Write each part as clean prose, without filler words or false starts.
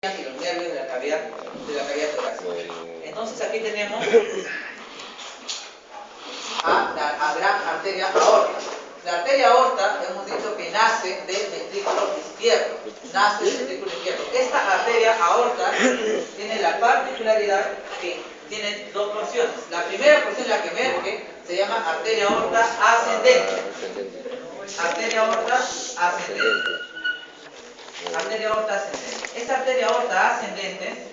y los nervios de la cavidad torácica. Entonces aquí tenemos a la gran arteria aorta. La arteria aorta hemos dicho que nace del ventrículo izquierdo. Nace del ventrículo izquierdo. Esta arteria aorta tiene la particularidad que tiene dos porciones. La primera porción, la que emerge, se llama arteria aorta ascendente. Arteria aorta ascendente. Arteria aorta ascendente. Esta arteria aorta ascendente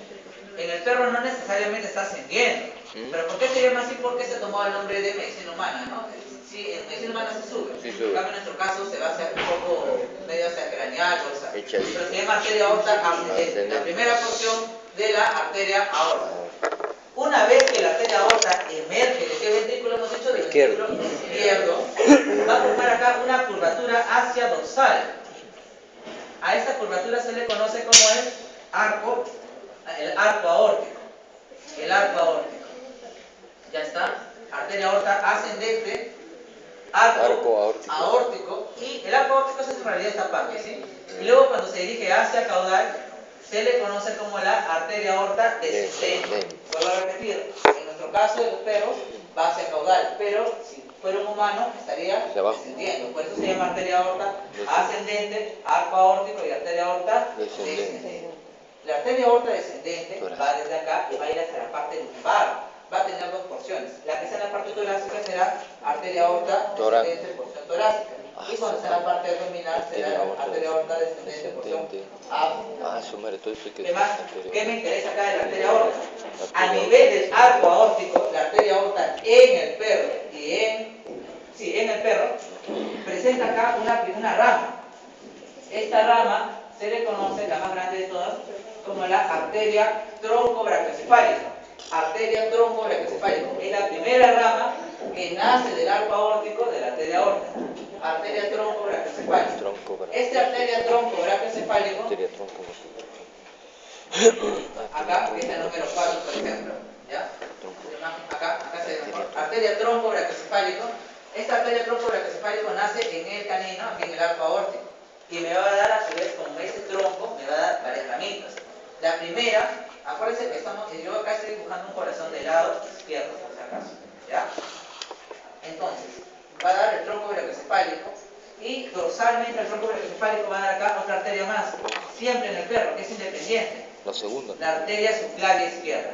en el perro no necesariamente está ascendiendo. ¿Pero por qué se llama así? Porque se tomó el nombre de medicina humana, ¿no? Sí, en medicina humana se sube. Sí, En cambio, en nuestro caso se va a hacer un poco medio hacia craneal, dorsal. Echadito. Pero se llama arteria aorta ascendente. La primera porción de la arteria aorta. Una vez que la arteria aorta emerge, ¿de qué ventrículo hemos dicho? Del ventrículo izquierdo. Va a formar acá una curvatura hacia dorsal. A esta curvatura se le conoce como el arco aórtico. El arco aórtico. Ya está. Arteria aorta ascendente, arco aórtico, y el arco aórtico es en realidad esta parte, ¿sí? Y luego cuando se dirige hacia caudal, se le conoce como la arteria aorta descendente. Vuelvo a repetir, en nuestro caso de los perros va hacia caudal, pero si fuera un humano estaría descendiendo. Por eso se llama arteria aorta ascendente, arco aórtico y arteria aorta descendente. La arteria aorta descendente va desde acá y va a ir hacia la parte lumbar. Va a tener dos porciones. La que está en la parte torácica será arteria aorta descendente, porción torácica. Y cuando está en la parte abdominal será la arteria aorta descendente, porción abdominal. ¿Qué más? ¿Qué me interesa acá de la arteria aorta? A nivel del arco aórtico, la arteria aorta en el perro en el perro presenta acá una rama. Esta rama se le conoce, la más grande de todas, como la arteria troncobrachiocefálica. Arteria troncobrachiocefálica. Es la primera rama que nace del arco aórtico de la arteria aorta. Arteria troncobrachiocefálica. Esta arteria troncobrachiocefálica, acá, que es el número 4, por ejemplo, ¿ya? Acá se llama arteria troncobrachiocefálica. Esta arteria troncobrachiocefálica nace en el canino, aquí en el arco aórtico. Y me va a dar, a su vez, como ese tronco, me va a dar varias ramitas. La primera, acuérdense que yo acá estoy dibujando un corazón del lado izquierdo, por si acaso, ¿ya? Entonces, va a dar el tronco brachiocefálico y dorsalmente el tronco brachiocefálico va a dar acá otra arteria más, siempre en el perro, que es independiente. La segunda. La arteria subclavia izquierda.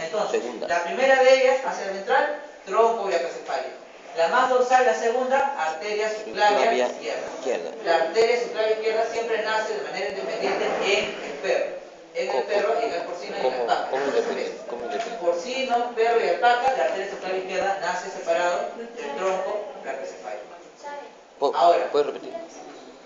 Entonces, la primera de ellas, hacia el ventral, tronco brachiocefálico. La más dorsal, la segunda, arteria subclavia izquierda. La arteria subclavia izquierda siempre nace de manera independiente en el perro. En el perro y en el porcino y en la alpaca. Porcino, perro y alpaca, la arteria subclavia izquierda nace separado del tronco brachiocefálico. Ahora, ¿puedes repetir?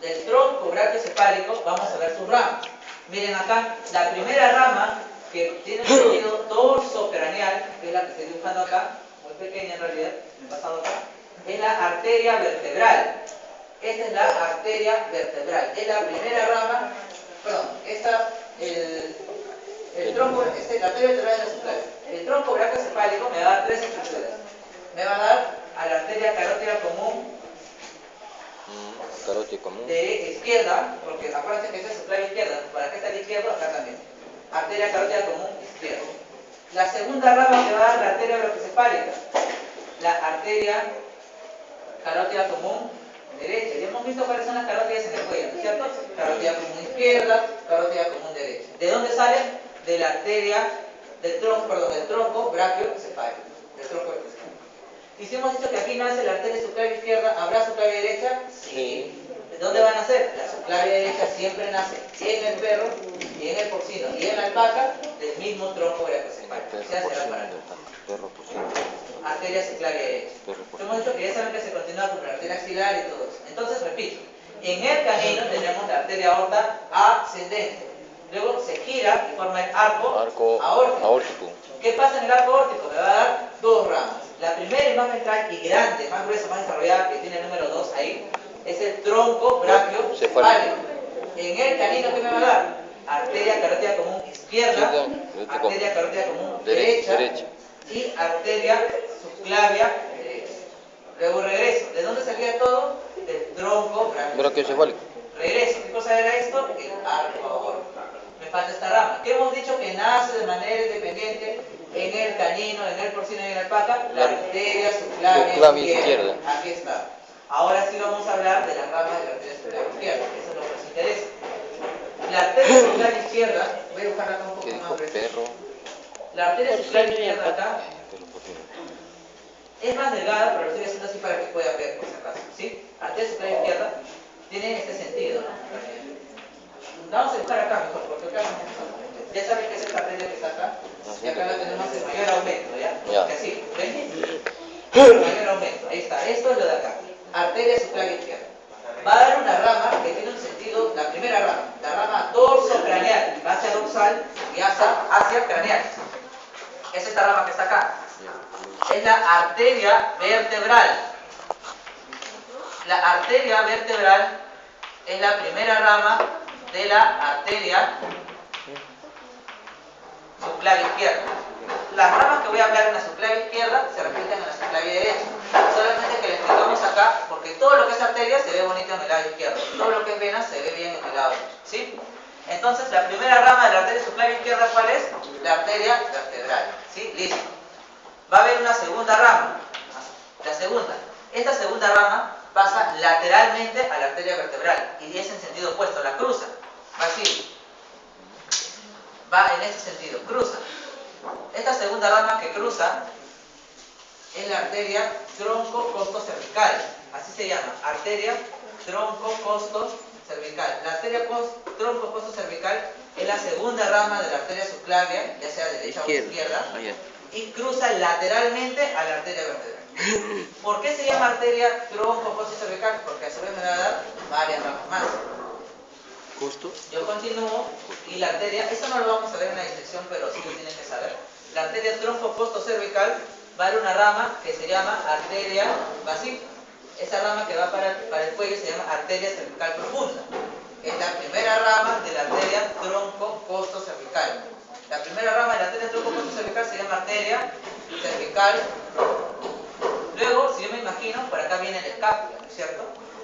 del tronco brachiocefálico vamos a ver sus ramas. Miren acá, la primera rama que tiene un sentido dorsocraneal, que es la que estoy dibujando acá, muy pequeña en realidad, me he pasado acá, es la arteria vertebral. Esta es la arteria vertebral. Es la primera rama, perdón, el tronco, la arteria vertebral es la subclavia. El tronco brachiocefálico me va a dar tres estructuras. Me va a dar a la arteria carótida común de izquierda, porque acuérdense que esta es subclavia izquierda, para acá está la izquierda, acá también. Arteria carótida común izquierda. La segunda rama me va a dar la arteria brachiocefálica, la arteria carótida común derecha. Ya hemos visto cuáles son las carótidas en el cuello, ¿no es cierto? Carótida común izquierda, carótida común derecha. ¿De dónde salen? De la arteria, del tronco brachiocefálico. Del tronco brachiocefálico. Y si hemos dicho que aquí nace la arteria subclavia izquierda, ¿habrá subclavia derecha? Sí. ¿De dónde van a nacer? La subclavia derecha siempre nace en el perro, y en el porcino, y en la alpaca, del mismo tronco brachiocefálico. O sea, será para arteria subclavia derecha. Hemos dicho que ya saben que se continúa con la arteria axilar y todo eso. Entonces, repito, en el canino tenemos la arteria aorta ascendente. Luego se gira y forma el arco aórtico. ¿Qué pasa en el arco aórtico? Me va a dar dos ramas. La primera y más ventral y grande, más gruesa, más desarrollada, que tiene el número 2 ahí, es el tronco brachiocefálico. En el canino, ¿qué me va a dar? Arteria carótida común izquierda, arteria carótida común derecha y arteria subclavia derecha. Luego regreso. ¿De dónde salía todo? Del tronco brachiocefálico. Regreso. ¿Qué cosa era esto? El arco aórtico. falta esta rama. ¿Qué hemos dicho que nace de manera independiente en el canino, en el porcino y en el alpaca? La arteria subclavia izquierda. Aquí está. Ahora sí vamos a hablar de las ramas de la arteria subclavia izquierda. Eso es lo que nos interesa. La arteria subclavia izquierda, voy a buscarla acá un poco más preciso. La arteria subclavia izquierda acá es más delgada, pero lo estoy haciendo así para que pueda ver por si acaso. ¿Sí? Arteria subclavia izquierda tiene este sentido, ¿no? Vamos a buscar acá mejor, porque acá ya saben que es esta arteria que está acá, y acá la tenemos en mayor aumento, ¿ya? Porque así, ¿ven? Mayor aumento, ahí está, esto es lo de acá, arteria subclavia izquierda. Va a dar una rama que tiene un sentido, la primera rama, la rama dorsocraneal, va hacia dorsal y hacia craneal. Es esta rama que está acá. Es la arteria vertebral. La arteria vertebral es la primera rama de la arteria subclavia izquierda. Las ramas que voy a hablar en la subclavia izquierda se repiten en la subclavia derecha. Solamente que le explicamos acá, porque todo lo que es arteria se ve bonito en el lado izquierdo. Todo lo que es vena se ve bien en el lado derecho. ¿Sí? Entonces, la primera rama de la arteria subclavia izquierda, ¿cuál es? La arteria vertebral. ¿Sí? Listo. Va a haber una segunda rama. La segunda. Esta segunda rama pasa lateralmente a la arteria vertebral y es en sentido opuesto, la cruza. Va así. Va en este sentido, cruza. Esta segunda rama que cruza es la arteria tronco-costo-cervical. Así se llama, arteria tronco-costo-cervical. La arteria tronco-costo-cervical es la segunda rama de la arteria subclavia, ya sea derecha o izquierda, y cruza lateralmente a la arteria vertebral. ¿Por qué se llama arteria tronco-costo-cervical? Porque a su vez me va a dar varias ramas más. ¿Costo? Yo continúo y la arteria, eso no lo vamos a ver en la disección, pero sí lo tienen que saber. La arteria tronco-costo-cervical va a dar una rama que se llama arteria básica. Esa rama que va para el cuello se llama arteria cervical profunda. Es la primera rama de la arteria tronco-costo-cervical. La primera rama de la arteria tronco-costo-cervical se llama arteria cervical profunda. Luego, si yo me imagino, por acá viene el escápula, ¿no es cierto?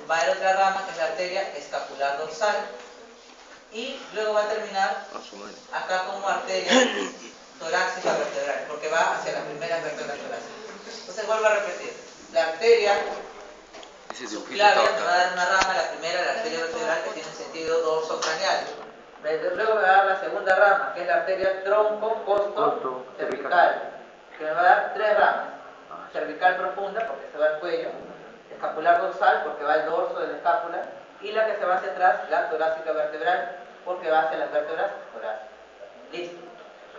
Va a haber otra rama que es la arteria escapular dorsal. Y luego va a terminar acá como arteria torácica vertebral, porque va hacia las primeras vértebras torácicas. Entonces vuelvo a repetir. La arteria subclavia me va a dar una rama, la primera, la arteria vertebral, que tiene sentido dorsocraneal. Luego me va a dar la segunda rama, que es la arteria tronco-costo-cervical, que me va a dar tres ramas. Cervical profunda, porque se va al cuello. Escapular dorsal, porque va al dorso de la escápula. Y la que se va hacia atrás, la torácica vertebral, porque va hacia las vértebras torácicas. Listo.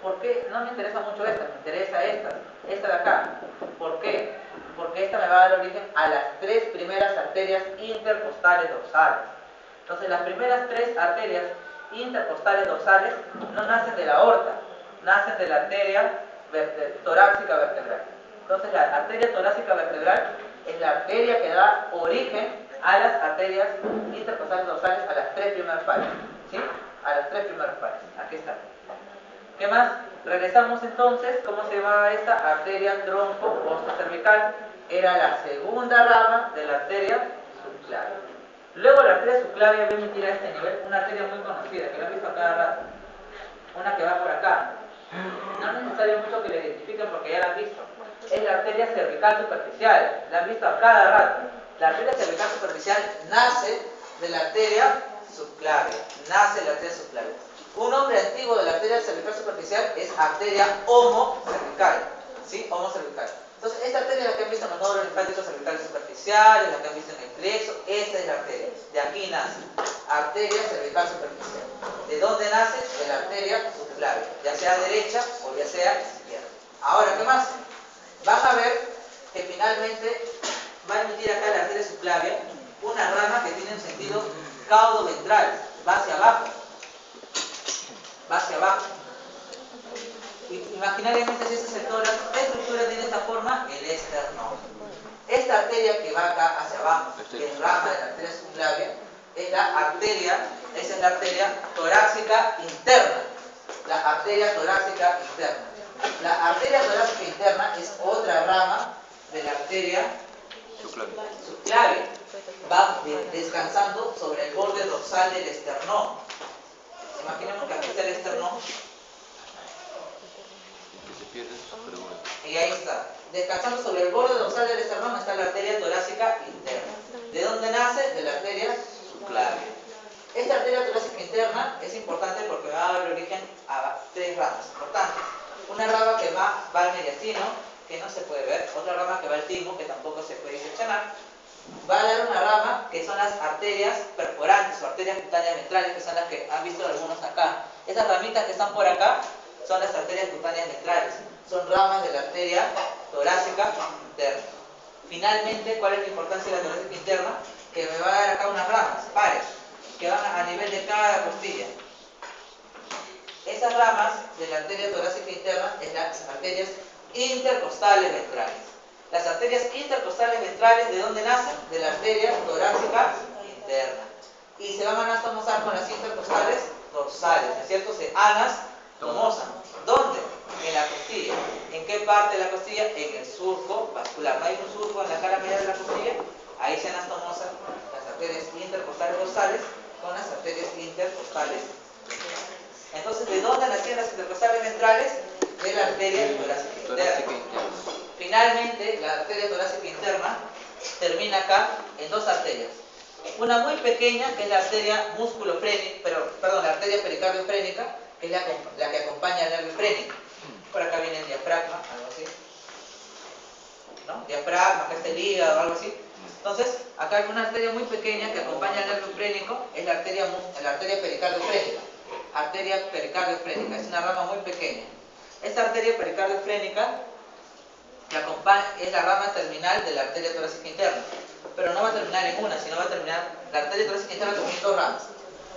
¿Por qué? No me interesa mucho esta, me interesa esta de acá. ¿Por qué? Porque esta me va a dar origen a las tres primeras arterias intercostales dorsales. Entonces, las primeras tres arterias intercostales dorsales no nacen de la aorta, nacen de la arteria torácica vertebral. Entonces, la arteria torácica vertebral es la arteria que da origen a las arterias intercostales dorsales, a las tres primeras pares. ¿Sí? A las tres primeras pares. Aquí está. ¿Qué más? Regresamos entonces. ¿Cómo se llamaba esta? Arteria tronco-costo-cervical. Era la segunda rama de la arteria subclavia. Luego la arteria subclavia va a emitir a este nivel una arteria muy conocida, que la han visto a cada rato. Una que va por acá. No es necesario mucho que la identifiquen porque ya la han visto. Es la arteria cervical superficial. La han visto a cada rato. La arteria cervical superficial nace de la arteria subclavia. Nace de la arteria subclavia. Un nombre antiguo de la arteria cervical superficial es arteria homocervical. ¿Sí? Homocervical. Entonces, esta arteria es la que han visto en los nódulos linfáticos cervicales superficiales, la que han visto en el plexo. Esta es la arteria. De aquí nace. Arteria cervical superficial. ¿De dónde nace? De la arteria subclavia. Ya sea derecha o ya sea izquierda. Ahora, ¿qué más? Van a ver que finalmente va a emitir acá la arteria subclavia una rama que tiene un sentido caudo-ventral. Va hacia abajo. Va hacia abajo. Imaginariamente, si este sector, ¿qué estructura tiene esta forma? El esternón. Esta arteria que va acá hacia abajo, que es rama de la arteria subclavia, es la arteria, esa es la arteria torácica interna. La arteria torácica interna. La arteria torácica interna es otra rama de la arteria subclavia. Va descansando sobre el borde dorsal del esternón. Imaginemos que aquí está el esternón. Que se pierde, pero bueno. Y ahí está. Descansando sobre el borde dorsal del esternón está la arteria torácica interna. ¿De dónde nace? De la arteria subclavia. Esta arteria torácica interna es importante porque va a dar origen a tres ramas importantes. Una rama que va al mediastino, que no se puede ver. Otra rama que va al timo, que tampoco se puede diseccionar. Va a dar una rama que son las arterias perforantes o arterias cutáneas ventrales, que son las que han visto algunos acá. Esas ramitas que están por acá son las arterias cutáneas ventrales. Son ramas de la arteria torácica interna. Finalmente, ¿cuál es la importancia de la torácica interna? Que me va a dar acá unas ramas, pares, que van a nivel de cada costilla. Esas ramas de la arteria torácica interna es las arterias intercostales ventrales. Las arterias intercostales ventrales, ¿de dónde nacen? De la arteria torácica interna. Y se van a anastomosar con las intercostales dorsales, ¿no es cierto? Se anastomosan. ¿Dónde? En la costilla. ¿En qué parte de la costilla? En el surco vascular. ¿No hay un surco en la cara media de la costilla? Ahí se anastomosan las arterias intercostales dorsales con las arterias intercostales ventrales. Entonces, ¿de dónde nacían las intercostales ventrales? De la arteria torácica interna. Finalmente, la arteria torácica interna termina acá en dos arterias. Una muy pequeña, que es la arteria la arteria pericardiofrénica, que es la que acompaña al nervio frénico. Por acá viene el diafragma, algo así. ¿No? Diafragma, acá está el hígado, algo así. Entonces, acá hay una arteria muy pequeña que acompaña al nervio frénico, es la arteria pericardiofrénica. Arteria pericardiofrénica, es una rama muy pequeña. Esta arteria pericardiofrénica que acompaña, es la rama terminal de la arteria torácica interna. Pero no va a terminar en una, sino va a terminar, la arteria torácica interna termina en dos ramas.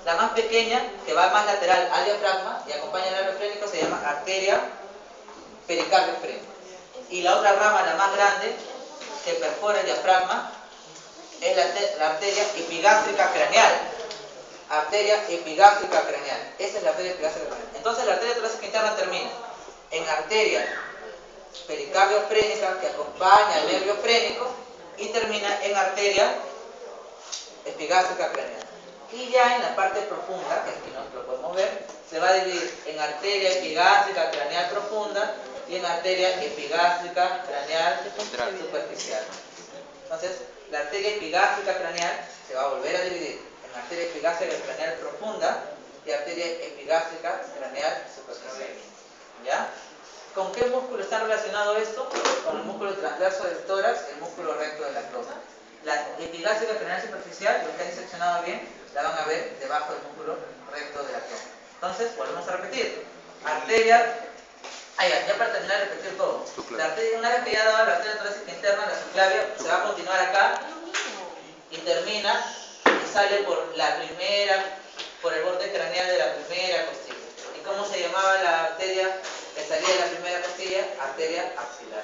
La más pequeña, que va más lateral al diafragma y acompaña al nervio frénico, se llama arteria pericardiofrénica. Y la otra rama, la más grande, que perfora el diafragma, es la arteria epigástrica craneal. Arteria epigástrica craneal. Esa es la arteria epigástrica craneal. Entonces la arteria torácica interna termina en arteria pericardiofrénica que acompaña al nervio frénico y termina en arteria epigástrica craneal. Y ya en la parte profunda, que aquí no lo podemos ver, se va a dividir en arteria epigástrica craneal profunda y en arteria epigástrica craneal superficial. Entonces, la arteria epigástrica craneal se va a volver a dividir en arteria epigástrica craneal profunda y arteria epigástrica craneal superficial. ¿Ya? ¿Con qué músculo está relacionado esto? Con el músculo transverso del tórax y el músculo recto del abdomen. La epigástrica craneal superficial, lo que han diseccionado bien, la van a ver debajo del músculo recto del abdomen. Entonces, volvemos a repetir. Arteria, ya para terminar de repetir todo. La arteria, una vez que ya ha dado la arteria torácica interna, la subclavia, se va a continuar acá y termina y sale por el borde craneal de la primera costilla. ¿Y cómo se llamaba la arteria que salía de la primera costilla? Arteria axilar.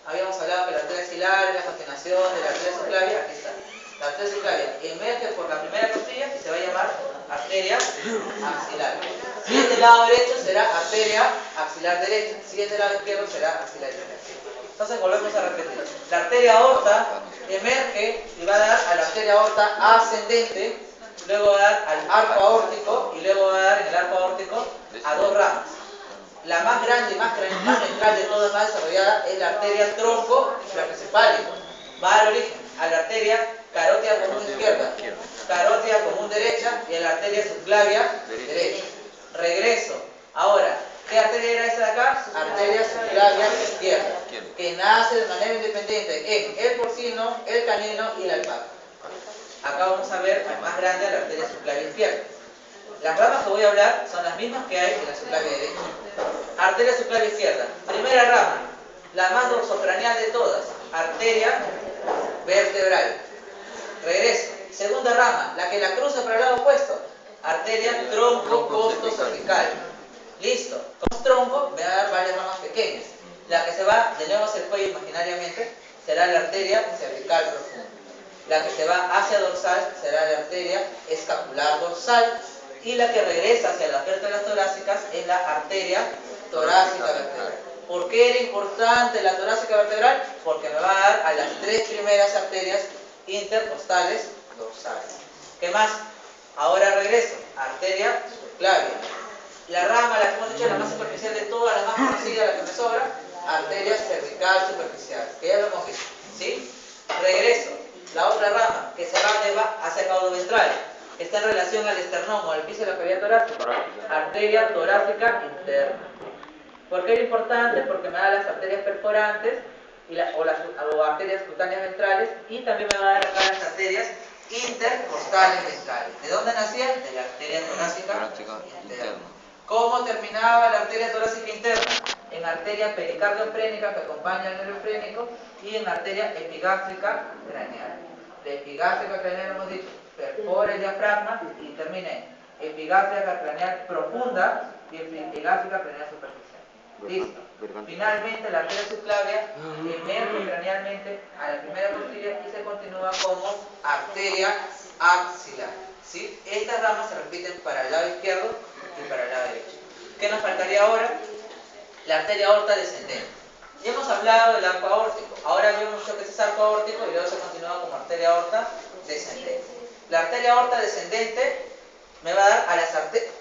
Habíamos hablado que la arteria axilar es la continuación de la arteria subclavia. Aquí está. La arteria subclavia emerge por la primera costilla y se va a llamar arteria axilar. Si es del lado derecho será arteria axilar derecha. Si es del lado izquierdo será axilar derecha. Entonces volvemos a repetir. La arteria aorta emerge y va a dar a la arteria aorta ascendente, luego va a dar al arco aórtico y luego va a dar en el arco aórtico a dos ramas. La más grande y más ventral de todas, más desarrollada, es la arteria tronco trapezoencefálica. Va a dar origen a la arteria carótida común izquierda, carótida común derecha y a la arteria subclavia derecha. Regreso. Ahora, ¿qué arteria era esa de acá? Arteria subclavia izquierda, que nace de manera independiente en el porcino, el canino y la alpaca. Acá vamos a ver al más grande, a la arteria subclavia izquierda. Las ramas que voy a hablar son las mismas que hay en la subclavia derecha. Arteria subclavia izquierda. Primera rama, la más dorsocraneal de todas, arteria vertebral. Regreso. Segunda rama, la que la cruza para el lado opuesto, arteria tronco-costo-cervical. Listo. Con tronco me va a dar varias ramas pequeñas. La que se va de nuevo hacia el cuello imaginariamente será la arteria cervical profunda. La que se va hacia dorsal será la arteria escapular dorsal. Y la que regresa hacia las vértebras torácicas es la arteria torácica vertebral. ¿Por qué era importante la torácica vertebral? Porque me va a dar a las tres primeras arterias intercostales dorsales. ¿Qué más? Ahora regreso. Arteria subclavia. La rama, la que hemos dicho, la más superficial de todas, la más conocida, la que me sobra, arteria cervical superficial, que ya lo hemos visto, ¿sí? Regreso, la otra rama, que se va hacia el caudal ventral, que está en relación al esternón o al piso de la cavidad torácica, arteria torácica interna. ¿Por qué es importante? Porque me da las arterias perforantes o arterias cutáneas ventrales, y también me va a dar acá las arterias intercostales ventrales. ¿De dónde nacían? De la arteria torácica interna. ¿Cómo terminaba la arteria torácica interna? En arteria pericardiofrénica, que acompaña al nervio frénico, y en arteria epigástrica craneal. La epigástrica craneal, hemos dicho, perfora el diafragma y termina en epigástrica craneal profunda y epigástrica craneal superficial. Listo. Finalmente, la arteria subclavia emerge cranealmente a la primera costilla y se continúa como arteria axilar. ¿Sí? Estas ramas se repiten para el lado izquierdo y para el lado derecho. ¿Qué nos faltaría ahora? La arteria aorta descendente. Ya hemos hablado del arco aórtico. Ahora vemos lo que es arco aórtico y luego se continúa como arteria aorta descendente. La arteria aorta descendente me va a dar a las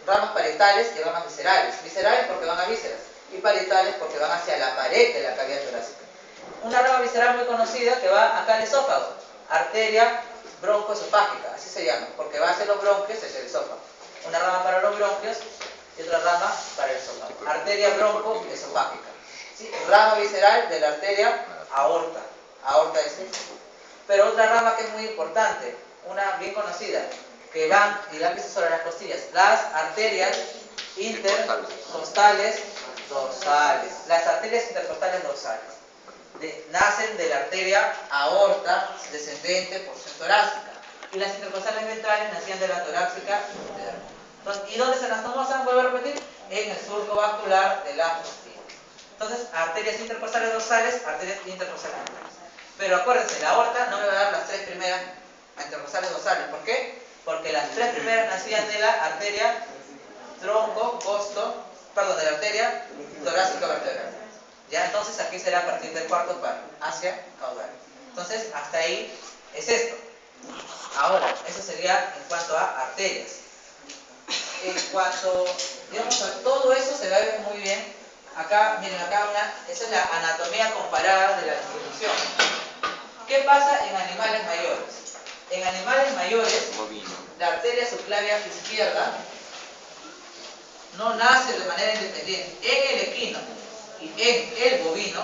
ramas parietales y ramas viscerales. Viscerales porque van a vísceras y parietales porque van hacia la pared de la cavidad torácica. Una rama visceral muy conocida que va acá al esófago, arteria broncoesofágica, así se llama, porque va hacia los bronquios, hacia el esófago. Una rama para los bronquios y otra rama para el esófago. Arteria broncoesofágica. ¿Sí? Rama visceral de la arteria aorta, aorta descendente. Pero otra rama que es muy importante, una bien conocida, que van y dan piso sobre las costillas, las arterias intercostales dorsales. Las arterias intercostales dorsales nacen de la arteria aorta descendente porción torácica, y las intercostales ventrales nacían de la torácica interna. Entonces, ¿y dónde se las toman? Vuelvo a repetir, en el surco vascular de la costilla. Entonces, arterias intercostales dorsales, arterias intercostales ventrales. Pero acuérdense, la aorta no me va a dar las tres primeras intercostales dorsales. ¿Por qué? Porque las tres primeras nacían de la arteria de la arteria torácica vertebral. Ya, entonces aquí será a partir del cuarto par, hacia caudal. Entonces, hasta ahí es esto. Ahora, eso sería en cuanto a arterias. En cuanto, digamos, a todo eso se ve muy bien. Acá, miren, esa es la anatomía comparada de la distribución. ¿Qué pasa en animales mayores? En animales mayores, la arteria subclavia izquierda no nace de manera independiente. En el equino y en el bovino,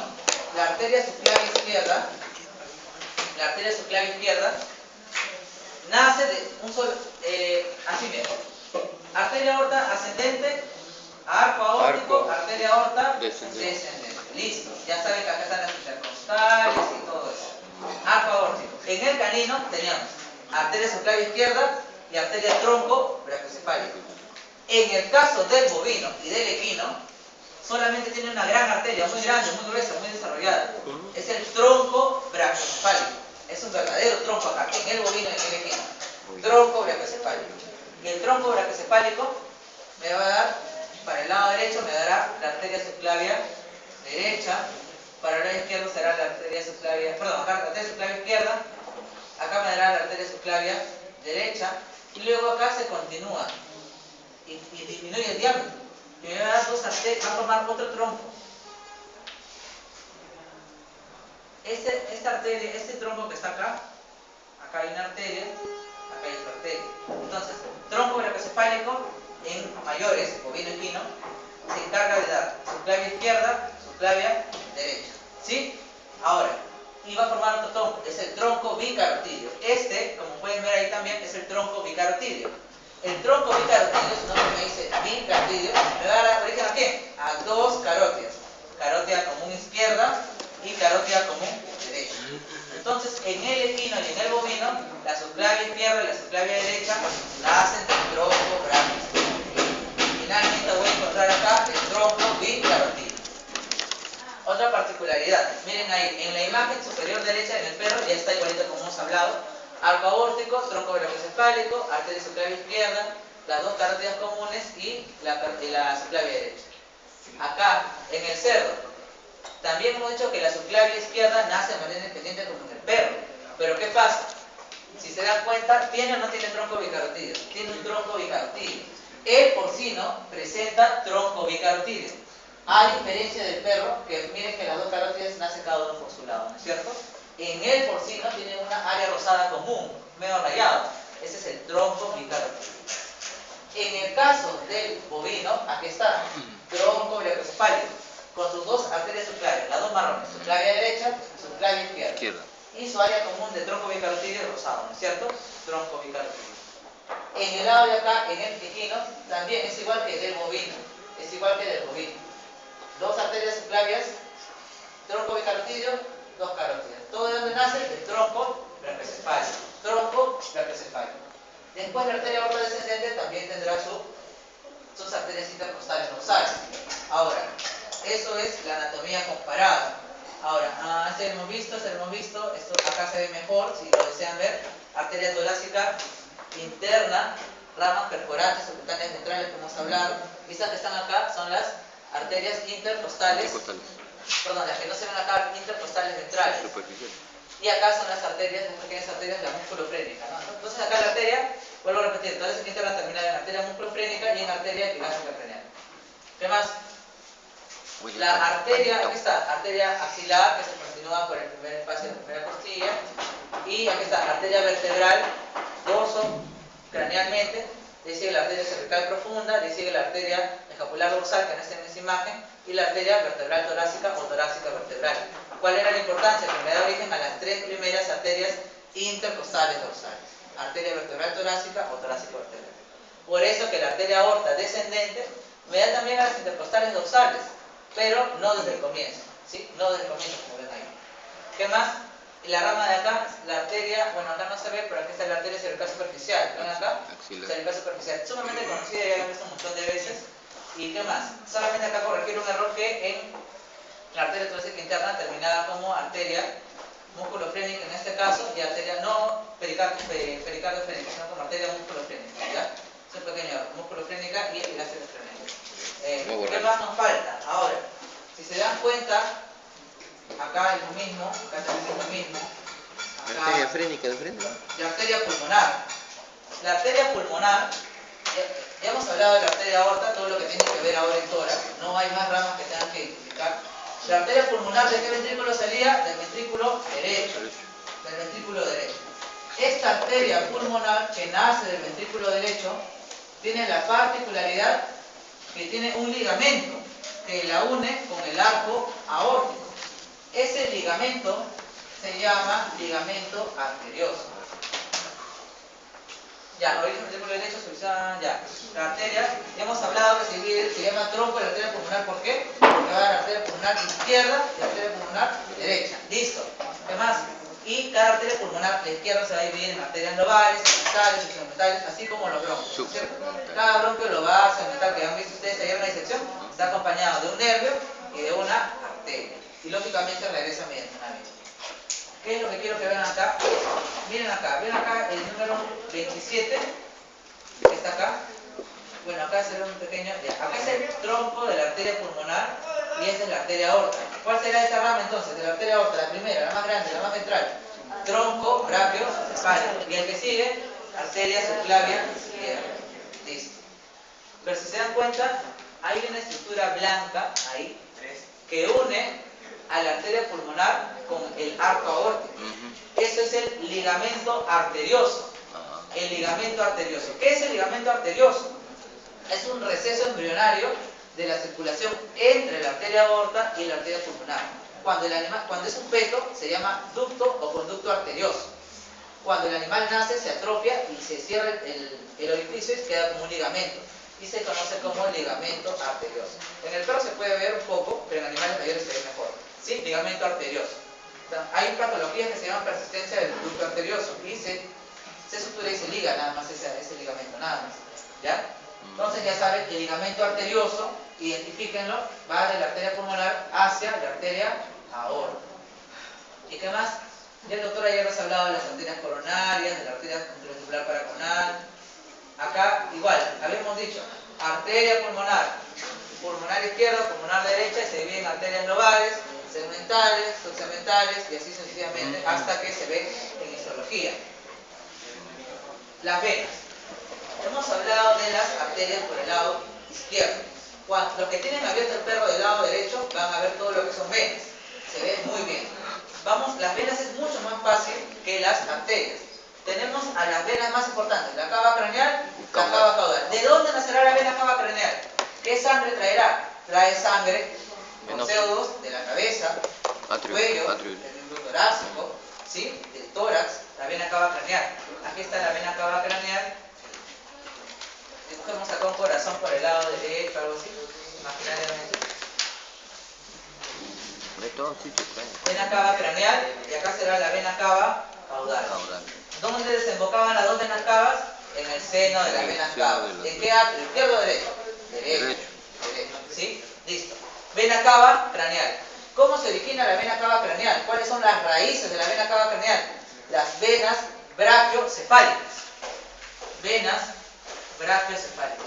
la arteria subclavia izquierda nace de un solo, así mismo. Arteria aorta ascendente, arco aórtico, arteria aorta descendente. Listo. Ya saben que acá están las intercostales y todo eso. Arco aórtico. En el canino teníamos arteria subclavia izquierda y arteria tronco brachiocefálica. En el caso del bovino y del equino, solamente tiene una gran arteria, muy grande, muy gruesa, muy desarrollada. Es el tronco brachiocefálico. Es un verdadero tronco acá, en el bovino y en el equino. Tronco brachiocefálico. Y el tronco brachiocefálico me va a dar, para el lado derecho me dará la arteria subclavia derecha, para el lado izquierdo será la arteria subclavia, acá la arteria subclavia izquierda, acá me dará la arteria subclavia derecha, y luego acá se continúa y disminuye el diámetro. Y me va a dar dos arterias, va a formar otro tronco. Esta arteria, este tronco que está acá hay una arteria, acá hay otra arteria. Entonces, tronco brachiocefálico en mayores, bovino equino, se encarga de dar subclavia izquierda, subclavia derecha. ¿Sí? Ahora, y va a formar otro tronco, es el tronco bicarotidio. Este, como pueden ver ahí también, es el tronco bicarotidio. El tronco bicarotidio, su nombre me dice bicarotidio, me va a dar origen a qué? A dos carótidas. Carótida común izquierda y carótida común derecha. Entonces, en el equino y en el bovino, la subclavia izquierda y la subclavia derecha nacen del tronco brachiocefálico. Finalmente voy a encontrar acá el tronco bicarotidio. Otra particularidad, miren ahí, en la imagen superior derecha en el perro, ya está igualito como hemos hablado, arco aórtico, tronco brachiocefálico, arteria subclavia izquierda, las dos carótidas comunes y la subclavia derecha. Acá, en el cerdo, también hemos dicho que la subclavia izquierda nace de manera independiente como en el perro. Pero ¿qué pasa? Si se dan cuenta, ¿tiene o no tiene tronco bicarotidio? Tiene un tronco bicarotidio. El porcino presenta tronco bicarotídeo. A diferencia del perro, que miren que las dos carótidas nacen cada uno por su lado, ¿no es cierto? En el porcino tiene una área rosada común, medio rayado. Ese es el tronco bicarotídeo. En el caso del bovino, aquí está, tronco brachiocepálico, con sus dos arterias subclavias, las dos marrones, subclavia derecha, subclavia izquierda. Y su área común de tronco bicarotídeo rosado, ¿no es cierto? Tronco bicarotídeo. En el lado de acá, en el equino, también es igual que del bovino. Es igual que del bovino. Dos arterias subclavias, tronco bicarotídeo, dos carótidas. ¿Todo de dónde nace? Del tronco brachiocepálico. Tronco brachiocepálico. Después la arteria aorta descendente también tendrá sus arterias intercostales dorsales. Ahora, eso es la anatomía comparada. Ahora, se lo hemos visto, esto acá se ve mejor, si lo desean ver. Arteria torácica interna, ramas perforantes subcutáneas ventrales, como hemos hablado. Estas que están acá son las arterias intercostales. Perdón, las que no se ven acá, intercostales ventrales. Y acá son las arterias, las pequeñas arterias de la musculofrénica, ¿no? Entonces acá la arteria, vuelvo a repetir, toda esa interna termina en arteria musculofrénica y en arteria epigástica craneal. ¿Qué más? La arteria, aquí está, arteria axilar, que se continúa por el primer espacio de la primera costilla. Y aquí está, arteria vertebral, dorso, cranealmente. Le sigue la arteria cervical profunda, le sigue la arteria escapular dorsal, que no está en esa imagen, y la arteria vertebral torácica o torácica vertebral. ¿Cuál era la importancia? Que me da origen a las tres primeras arterias intercostales dorsales. Arteria vertebral torácica o torácica vertebral. Por eso que la arteria aorta descendente me da también a las intercostales dorsales, pero no desde el comienzo, ¿sí? No desde el comienzo, como ven ahí. ¿Qué más? La rama de acá, la arteria, bueno, acá no se ve, pero aquí está la arteria cervical superficial. ¿Ven acá? Cervical superficial. Sumamente conocida, ya la he visto un montón de veces. ¿Y qué más? Solamente acá corregir un error que en la arteria torácica interna terminada como arteria musculofrénica en este caso, y arteria no pericardofrénica, sino como arteria musculofrénica, ¿ya? Es un pequeño error, musculofrénica y epigástica craneal. ¿Qué más nos falta? Ahora, si se dan cuenta, acá es lo mismo, acá también es lo mismo. Acá, ¿Arteria frénica de frente? la arteria pulmonar. La arteria pulmonar, ya hemos hablado de la arteria aorta, todo lo que tiene que ver ahora en tórax, no hay más ramas que tengan que identificar. La arteria pulmonar, ¿de qué ventrículo salía? Del ventrículo derecho. Del ventrículo derecho. Esta arteria pulmonar, que nace del ventrículo derecho, tiene la particularidad que tiene un ligamento que la une con el arco aórtico. Ese ligamento se llama ligamento arterioso. Ya, origen ventrículo derecho, solución, ya. La arteria, ya hemos hablado que se llama tronco de la arteria pulmonar, ¿por qué? Porque va a la arteria pulmonar izquierda y la arteria pulmonar derecha. Listo. ¿Qué más? Y cada arteria pulmonar, la izquierda se va a dividir en arterias lobales, segmentales, segmentales, así como los bronquios, ¿cierto? Cada bronquio lobar, segmental que han visto ustedes ayer en la disección, está acompañado de un nervio y de una arteria. Y lógicamente regresa mediante una vena. ¿Qué es lo que quiero que vean acá? Miren acá, ven acá el número 27, que está acá. Bueno, acá se ve un pequeño, ya. Acá es el tronco de la arteria pulmonar y esta es la arteria aorta. ¿Cuál será esta rama entonces? De la arteria aorta, la primera, la más grande, la más ventral. Tronco, brachiocepálico. Y el que sigue, arteria subclavia izquierda. Listo. Pero si se dan cuenta, hay una estructura blanca ahí que une a la arteria pulmonar con el arco aórtico. Eso es el ligamento arterioso. El ligamento arterioso. ¿Qué es el ligamento arterioso? Es un receso embrionario de la circulación entre la arteria aorta y la arteria pulmonar. Cuando es un feto, se llama ducto o conducto arterioso. Cuando el animal nace, se atrofia y se cierra el orificio y queda como un ligamento. Y se conoce como ligamento arterioso. En el perro se puede ver un poco, pero en animales mayores se ve mejor. ¿Sí? Ligamento arterioso. Hay patologías que se llaman persistencia del ducto arterioso y se sutura y se liga nada más ese ligamento, nada más. ¿Ya? Entonces ya saben, el ligamento arterioso, identifíquenlo, va de la arteria pulmonar hacia la arteria aorta. ¿Y qué más? Ya el doctor ayer nos ha hablado de las arterias coronarias, de la arteria ventricular paracoronal. Acá igual, habíamos dicho, arteria pulmonar, pulmonar izquierda, pulmonar derecha, y se dividen en arterias lobales, segmentales, subsegmentales y así sucesivamente hasta que se ve en histología. Las venas. hemos hablado de las arterias por el lado izquierdo. Los que tienen abierto el perro del lado derecho van a ver todo lo que son venas. Se ve muy bien. Las venas es mucho más fácil que las arterias. Tenemos a las venas más importantes, la cava craneal, la cava caudal. ¿De dónde nacerá la vena cava craneal? ¿Qué sangre traerá? Trae sangre con CO2 de la cabeza, del cuello, del miembro torácico, ¿sí? Del tórax, la vena cava craneal. Aquí está la vena cava craneal. Dibujemos acá un corazón por el lado derecho, algo así, imaginariamente. De todos sitios, Vena cava craneal y acá será la vena cava caudal. ¿Dónde desembocaban las dos venas cavas? En el seno de las venas cavas. ¿En qué atrio? ¿Izquierdo o derecho? Derecho. ¿Sí? Listo. Vena cava craneal. ¿Cómo se origina la vena cava craneal? ¿Cuáles son las raíces de la vena cava craneal? Las venas brachiocefálicas. Venas brachiocefálicas.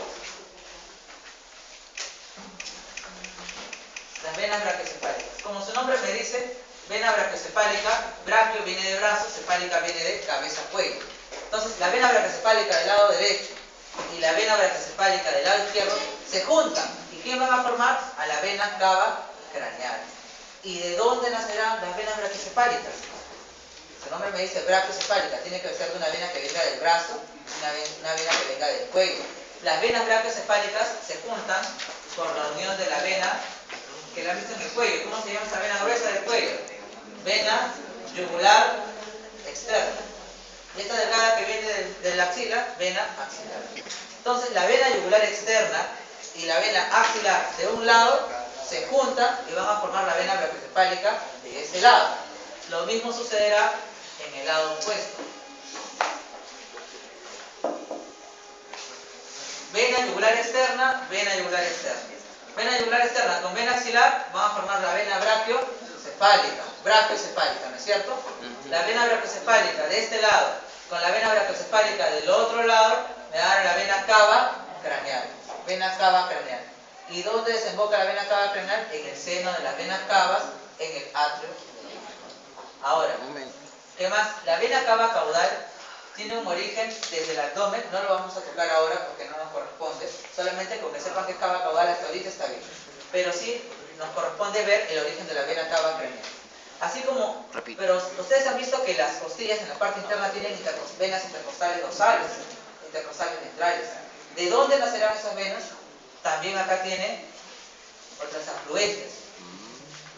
Las venas brachiocefálicas. Como su nombre me dice, vena brachiocefálica, brachio viene de brazo, cefálica viene de cabeza-cuello. Entonces, la vena brachiocefálica del lado derecho y la vena brachiocefálica del lado izquierdo se juntan. ¿Y quién van a formar? A la vena cava craneal. ¿Y de dónde nacerán las venas brachiocefálicas? Su nombre me dice brachiocefálica, tiene que ser de una vena que venga del brazo y una vena que venga del cuello. Las venas brachiocefálicas se juntan por la unión de la vena que la han visto en el cuello. ¿Cómo se llama esa vena gruesa del cuello? Vena yugular externa. Y esta delgada que viene de la axila, vena axilar. Entonces la vena yugular externa y la vena axilar de un lado se juntan y van a formar la vena brachiocefálica de este lado. Lo mismo sucederá en el lado opuesto. Vena yugular externa, vena yugular externa. Vena yugular externa con vena axilar van a formar la vena brachiocefálica, ¿no es cierto? La vena brachiocefálica de este lado con la vena brachiocefálica del otro lado me dará la vena cava craneal. Vena cava craneal. ¿Y dónde desemboca la vena cava craneal? En el seno de las venas cavas, en el atrio. Ahora, ¿qué más? La vena cava caudal tiene un origen desde el abdomen, no lo vamos a tocar ahora porque no nos corresponde, solamente con que sepan que es cava caudal hasta ahorita está bien. Pero sí nos corresponde ver el origen de la vena cava craneal. Así como, pero ustedes han visto que las costillas en la parte interna tienen venas intercostales dorsales, intercostales ventrales. ¿De dónde nacerán esas venas? También acá tiene otras afluencias.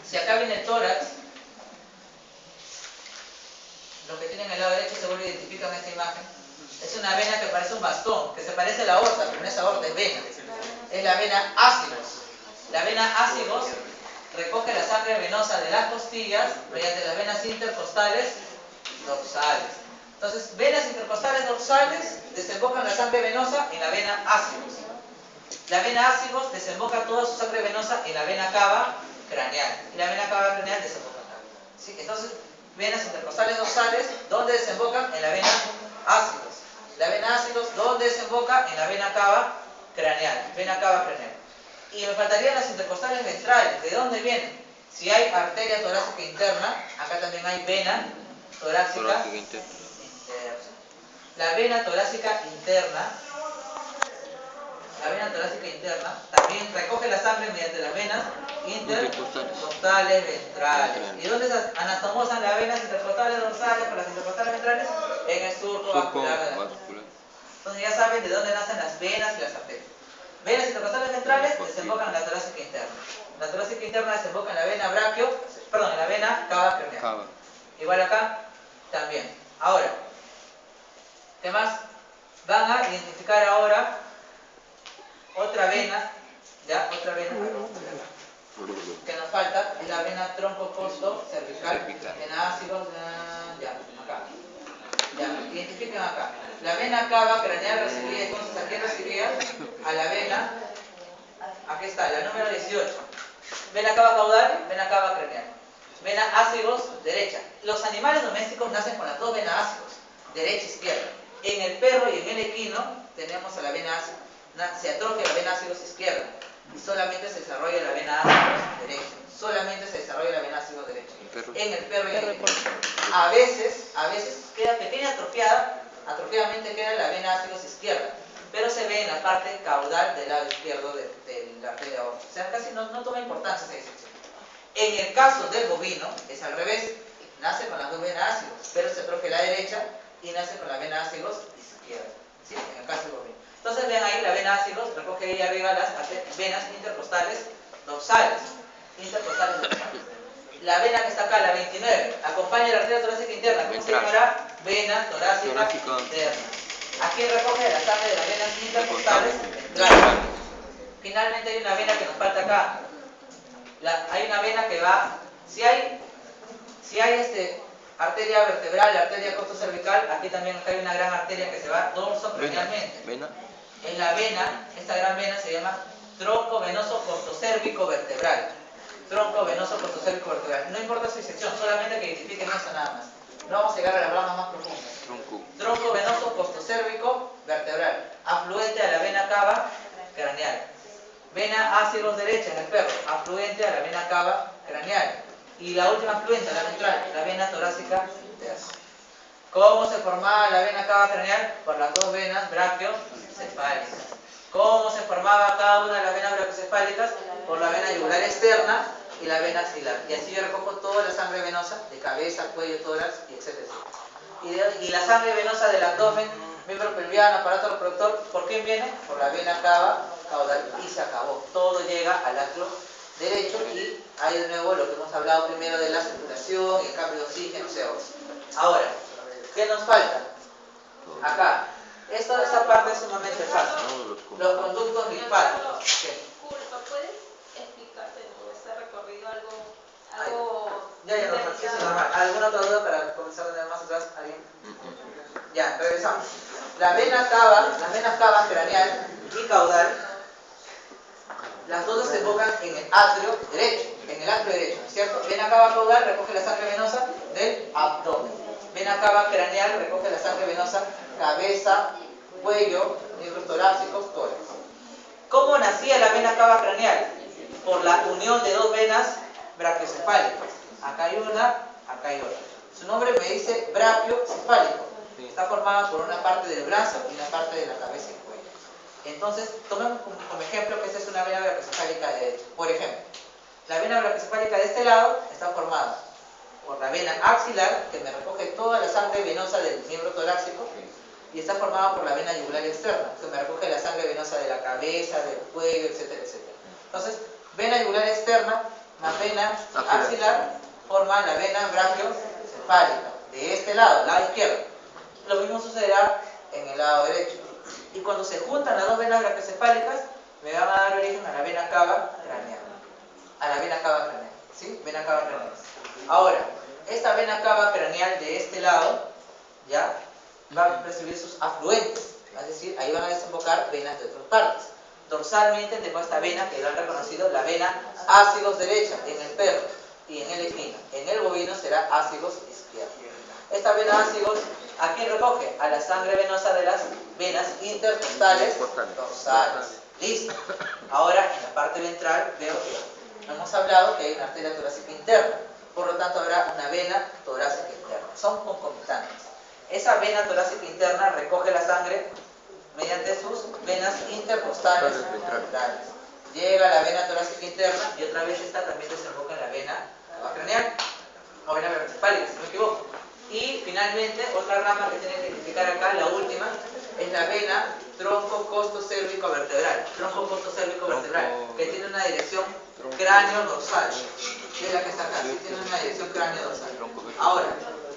Si acá viene el tórax, los que tienen el lado derecho seguro identifican esta imagen. Es una vena que parece un bastón, que se parece a la aorta, pero no es aorta, es vena. Es la vena ácigos. La vena ácigos recoge la sangre venosa de las costillas mediante las venas intercostales dorsales. Entonces, venas intercostales dorsales desembocan la sangre venosa en la vena ácigos. La vena ácigos desemboca toda su sangre venosa en la vena cava craneal. Y la vena cava craneal desemboca acá. ¿Sí? Entonces, venas intercostales dorsales, ¿dónde desembocan? En la vena ácigos. La vena ácigos, ¿dónde desemboca? En la vena cava craneal. Vena cava craneal. Y me faltarían las intercostales ventrales. ¿De dónde vienen? Si hay arteria torácica interna, acá también hay vena torácica interna. La vena torácica interna, también recoge la sangre mediante las venas intercostales ventrales. ¿Y dónde se anastomosan las venas intercostales dorsales con las intercostales ventrales? En el surco vascular de la columna. Entonces ya saben de dónde nacen las venas y las arterias. Venas intercostales ventrales desembocan en la torácica interna. La torácica interna desemboca en la vena en la vena cava craneal. Igual acá también. Ahora, ¿qué más? Van a identificar ahora otra vena, ¿ya? Otra vena que nos falta, es la vena troncocosto cervical. Vena ácigos, ya, acá. Ya, identifiquen acá. La vena cava craneal recibía, entonces, ¿a quién recibía? A la vena, aquí está, la número 18. Vena cava caudal, vena cava craneal. Vena ácigos, derecha. Los animales domésticos nacen con las dos venas ácigos, derecha e izquierda. En el perro y en el equino tenemos a la vena ácigos. Se atrofia la vena ácigos izquierda y solamente se desarrolla la vena ácigos derecha. Solamente se desarrolla la vena ácigos derecha. En el perro y en el equino. A veces queda pequeña atrofiadamente queda la vena ácigos izquierda. pero se ve en la parte caudal del lado izquierdo de la arteria aorta. O sea, casi no toma importancia esa disección. En el caso del bovino, es al revés. Nace con las dos venas ácidos, pero se troque la derecha y nace con la vena ácidos izquierda. ¿Sí? En el caso del bovino. Entonces ven ahí la vena ácidos, recoge ahí arriba las venas intercostales dorsales. Intercostales dorsales. La vena que está acá, la 29, acompaña la arteria torácica interna. ¿Cómo se llamará? Vena torácica interna. Aquí recoge la sangre de las venas intercostales ventrales. Finalmente hay una vena que nos falta acá. Hay una vena que va, si hay arteria vertebral, arteria costocervical, aquí también hay una gran arteria que se va dorsocranialmente. ¿Vena? En la vena, esta gran vena se llama tronco venoso costocérvico vertebral. Tronco venoso costocérvico vertebral. No importa su disección, solamente que identifiquen eso nada más. No vamos a llegar a las ramas más profundas. Tronco venoso costocérvico vertebral. Afluente a la vena cava craneal. Vena ácidos derecha en el perro. Afluente a la vena cava craneal. Y la última afluente, la ventral, la vena torácica interna. ¿Cómo se formaba la vena cava craneal? Por las dos venas brachiocefálicas. ¿Cómo se formaba cada una de las venas brachiocefálicas? Por la vena yugular externa y la vena axilar. Y así yo recojo toda la sangre venosa de cabeza, cuello, tórax, etc. Y la sangre venosa del abdomen, miembro pelviano, aparato reproductor, ¿por quién viene? Por la vena cava caudal. Y se acabó. Todo llega al atrio derecho y hay de nuevo lo que hemos hablado primero de la circulación y el cambio de oxígeno, CO2. Ahora, ¿qué nos falta? Acá. Esta parte es sumamente fácil. Los conductos linfáticos. Disculpa, ¿puedes explicar de nuevo ese recorrido algo Ya, normal. ¿Alguna otra duda para comenzar de más atrás? ¿Alguien? Ya, regresamos. Las venas cava craneal y caudal, las dos desembocan en el atrio derecho, ¿cierto? Vena cava caudal recoge la sangre venosa del abdomen. Vena cava craneal recoge la sangre venosa cabeza, cuello, miembros torácicos, tórax. ¿Cómo nacía la vena cava craneal? Por la unión de dos venas brachiocefálicas. Acá hay una, acá hay otra. Su nombre me dice brachiocefálico. Está formada por una parte del brazo y una parte de la cabeza y cuello. Entonces, tomemos como ejemplo que esta es una vena brachiocefálica derecha. Por ejemplo, la vena brachiocefálica de este lado está formada por la vena axilar, que me recoge toda la sangre venosa del miembro torácico, y está formada por la vena yugular externa, que me recoge la sangre venosa de la cabeza, del cuello, etcétera, etcétera. Entonces, vena yugular externa más vena axilar forman la vena brachiocefálica de este lado, lado izquierdo. Lo mismo sucederá en el lado derecho. Y cuando se juntan las dos venas brachiocefálicas, me van a dar origen a la vena cava craneal. A la vena cava craneal. ¿Sí? Vena cava craneal. Ahora, esta vena cava craneal de este lado, ¿ya? Va a recibir sus afluentes. Es decir, ahí van a desembocar venas de otras partes. Dorsalmente tengo esta vena que lo han reconocido, la vena ácidos derecha en el perro y en el equino. En el bovino será ácidos izquierda. Esta vena ácidos, ¿a quién recoge? A la sangre venosa de las venas intercostales dorsales. ¿Listo? Ahora, en la parte ventral, veo que hemos hablado que hay una arteria torácica interna. Por lo tanto, habrá una vena torácica interna. Son concomitantes. Esa vena torácica interna recoge la sangre mediante sus venas intercostales ventrales. Llega a la vena torácica interna y otra vez esta también desemboca en la vena craneal o vena brachiocefálica, si no me equivoco. Y finalmente, otra rama que tienen que identificar acá, la última, es la vena tronco costocérvico vertebral. Tronco costocérvico vertebral, que tiene una dirección cráneo-dorsal. Que es la que está acá, que tiene una dirección cráneo-dorsal. Ahora,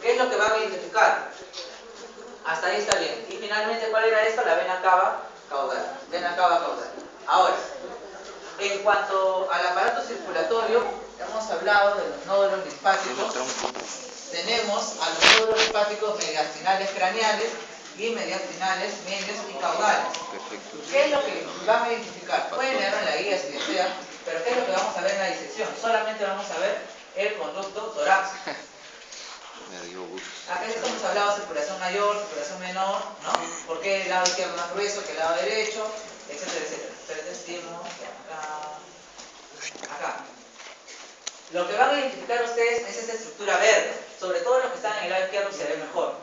¿qué es lo que van a identificar? Hasta ahí está bien. Y finalmente, ¿cuál era esto? La vena cava caudal. Vena cava caudal. Ahora, en cuanto al aparato circulatorio, hemos hablado de los nódulos linfáticos. Tenemos a los nódulos linfáticos mediastinales craneales y mediastinales medios y caudales. ¿Qué es lo que van a identificar? Pueden leerlo en la guía si desean, pero ¿qué es lo que vamos a ver en la disección? Solamente vamos a ver el conducto torácico. Acá hemos hablado de circulación mayor, circulación menor, ¿no? ¿Por qué el lado izquierdo más grueso que el lado derecho? Etcétera, etcétera. Acá. Lo que van a identificar ustedes es esta estructura verde. Sobre todo los que están en el lado izquierdo se ve mejor.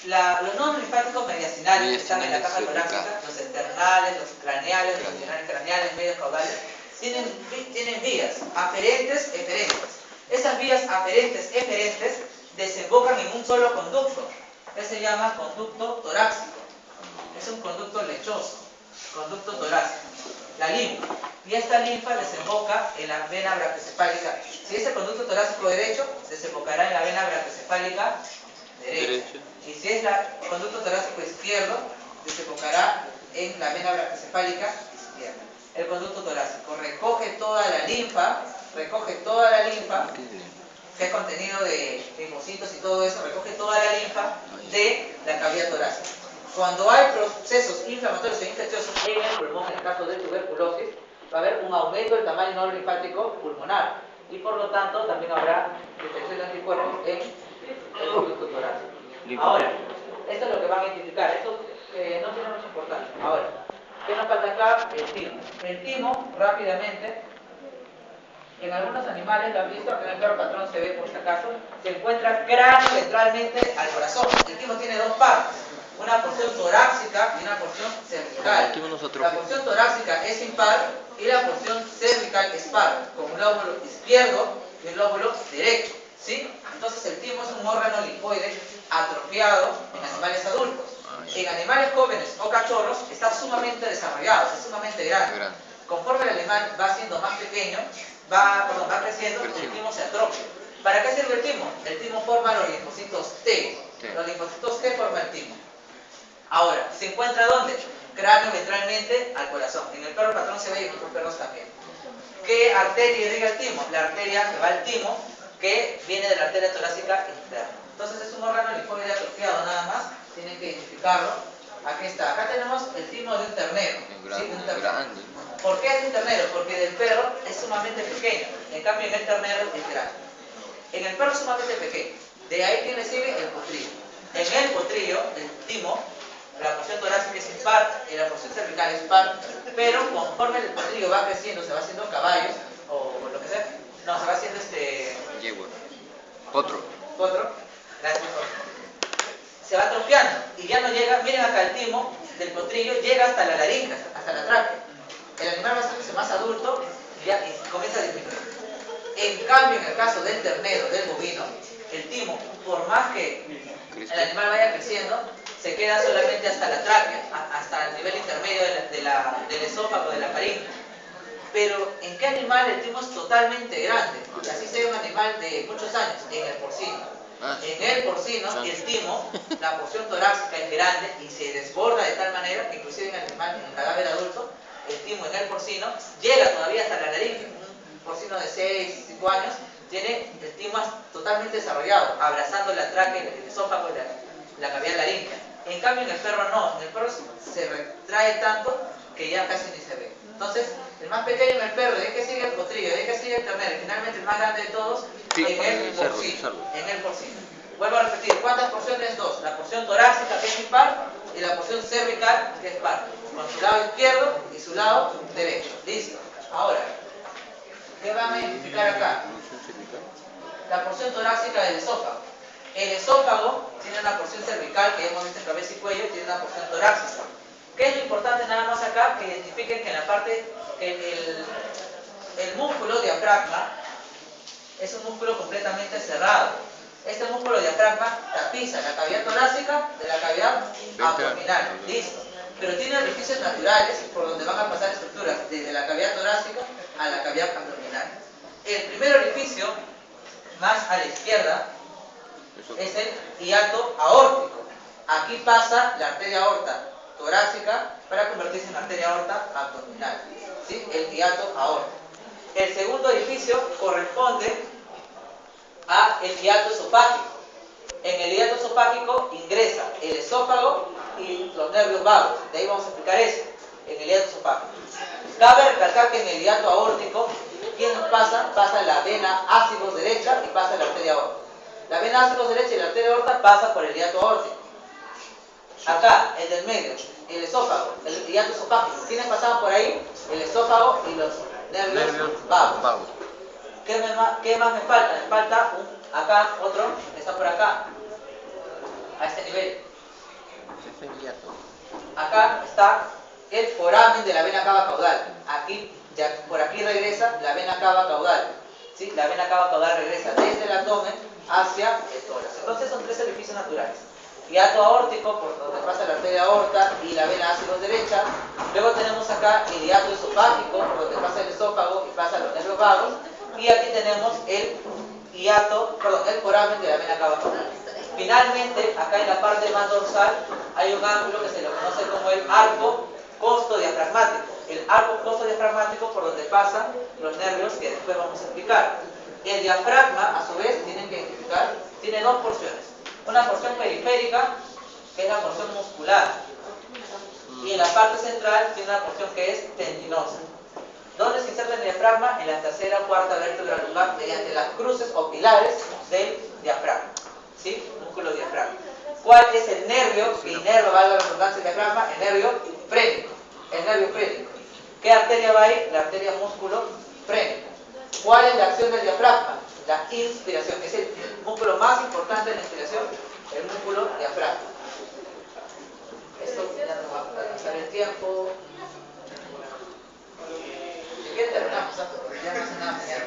Los nodos linfáticos mediastinales que están en la caja torácica, los externales, los craneales, los funcionales craneales, medios caudales, tienen vías aferentes, eferentes. Esas vías aferentes, eferentes, desembocan en un solo conducto, que se llama conducto torácico. Es un conducto lechoso, conducto torácico, la linfa. Y esta linfa desemboca en la vena brachiocefálica. Si es el conducto torácico derecho, desembocará en la vena brachiocefálica derecha. Y si es el conducto torácico izquierdo, desembocará en la vena brachiocefálica izquierda. El conducto torácico recoge toda la linfa, que es contenido de linfocitos y todo eso, recoge toda la linfa de la cavidad torácica. Cuando hay procesos inflamatorios e infecciosos en el pulmón, en el caso de tuberculosis, va a haber un aumento del tamaño nodo linfático pulmonar y por lo tanto también habrá detección de anticuerpos en el conducto torácico. Ahora, esto es lo que van a identificar, esto no tiene mucha importancia. Ahora, ¿qué nos falta acá? El timo. El timo, rápidamente, en algunos animales, lo han visto, en el perro patrón se ve por si acaso, se encuentra cráneo ventralmente al corazón. El timo tiene dos partes, una porción torácica y una porción cervical. La porción torácica es impar y la porción cervical es par, con un lóbulo izquierdo y un lóbulo derecho, ¿sí? Entonces el timo es un órgano linfoide atrofiado en animales adultos. En animales jóvenes o cachorros está sumamente desarrollado, es sumamente grande. Conforme el animal va siendo más pequeño, va creciendo, el timo se atrofia. ¿Para qué sirve el timo? El timo forma los linfocitos T. Los linfocitos T forman el timo. Ahora, ¿se encuentra dónde? Cráneo ventralmente al corazón. En el perro patrón se ve y en otros perros también. ¿Qué arteria irriga el timo? La arteria que va al timo, que viene de la arteria torácica interna. Entonces es un órgano linfoide atrofiado nada más. Tienen que identificarlo. Aquí está. Acá tenemos el timo de un ternero. ¿Sí? Un ternero. ¿Por qué es un ternero? Porque del perro es sumamente pequeño. En cambio en el ternero es grande. En el perro es sumamente pequeño. De ahí que le sigue el potrillo. En el potrillo, el timo, la porción torácica es impar y la porción cervical es par, pero conforme el potrillo va creciendo, se va haciendo caballos, o lo que sea, no, se va haciendo yegua. Potro. Gracias, se va atrofiando y ya no llega, miren acá el timo del potrillo, llega hasta la laringe, hasta la tráquea. El animal va haciéndose más adulto y comienza a disminuir. En cambio, en el caso del ternero, del bovino, el timo, por más que el animal vaya creciendo, se queda solamente hasta la tráquea, hasta el nivel intermedio del esófago, de la faringe. Pero, ¿en qué animal el timo es totalmente grande? Y así sea un animal de muchos años, en el porcino. En el porcino, el timo, la porción torácica es grande y se desborda de tal manera que inclusive en el animal, en el cadáver adulto, el timo en el porcino llega todavía hasta la laringe. Un porcino de 6, 5 años tiene el timo totalmente desarrollado, abrazando la tráquea, el esófago y la cavidad laríngea. En cambio en el perro no, en el perro se retrae tanto que ya casi ni se ve. Entonces, el más pequeño en el perro, de que sigue el potrillo, de que sigue el ternero, y finalmente el más grande de todos, en el porcino. Vuelvo a repetir, ¿cuántas porciones? Dos. La porción torácica, que es impar, y la porción cervical, que es par, con su lado izquierdo y su lado derecho. ¿Listo? Ahora, ¿qué van a identificar acá? La porción torácica del esófago. El esófago tiene una porción cervical, que ya hemos visto en cabeza y cuello, y tiene una porción torácica. ¿Qué es lo importante nada más acá? Que identifiquen que en la parte, el músculo diafragma es un músculo completamente cerrado. Este músculo diafragma tapiza la cavidad torácica de la cavidad abdominal. Listo. Pero tiene orificios naturales por donde van a pasar estructuras desde la cavidad torácica a la cavidad abdominal. El primer orificio, más a la izquierda, es el hiato aórtico. Aquí pasa la arteria aorta torácica para convertirse en arteria aorta abdominal. ¿Sí? El hiato aórtico. El segundo orificio corresponde a el hiato esofágico. En el hiato esofágico ingresa el esófago y los nervios vagos. De ahí vamos a explicar eso, en el hiato esofágico. Cabe recalcar que en el hiato aórtico, ¿quién nos pasa? Pasa la vena ácidos derecha y pasa la arteria aorta. La vena ácidos derecha y la arteria aorta pasa por el hiato aórtico. Acá, el del medio, el esófago, el hiato esofágico. ¿Quiénes pasaban por ahí? El esófago y los nervios vagos. ¿Qué más me falta? Me falta acá, otro, que está por acá, a este nivel. Acá está el foramen de la vena cava caudal. Aquí, por aquí regresa la vena cava caudal. ¿Sí? La vena cava caudal regresa desde el abdomen hacia el tórax. Entonces son tres orificios naturales. Hiato aórtico, por donde pasa la arteria aorta y la vena ácido derecha. Luego tenemos acá el hiato esofágico, por donde pasa el esófago y pasan los nervios vagos. Y aquí tenemos el foramen de la vena cava caudal. Finalmente, acá en la parte más dorsal hay un ángulo que se lo conoce como el arco costodiafragmático. El arco costodiafragmático por donde pasan los nervios que después vamos a explicar. El diafragma, a su vez, tienen que identificar, tiene dos porciones. Una porción periférica, que es la porción muscular. Y en la parte central tiene una porción que es tendinosa. ¿Dónde se inserta el diafragma? En la tercera o cuarta vértebra lumbar mediante las cruces o pilares del diafragma. ¿Sí? Músculo diafragma. ¿Cuál es el nervio que inerva, valga la redundancia, el diafragma? El nervio frénico. El nervio frénico. ¿Qué arteria va ahí? La arteria músculo frénico. ¿Cuál es la acción del diafragma? La inspiración. Es el músculo más importante de la inspiración, el músculo diafragma. Esto ya no va a alcanzar el tiempo. ¿De qué terminamos? Ya no hace nada mañana.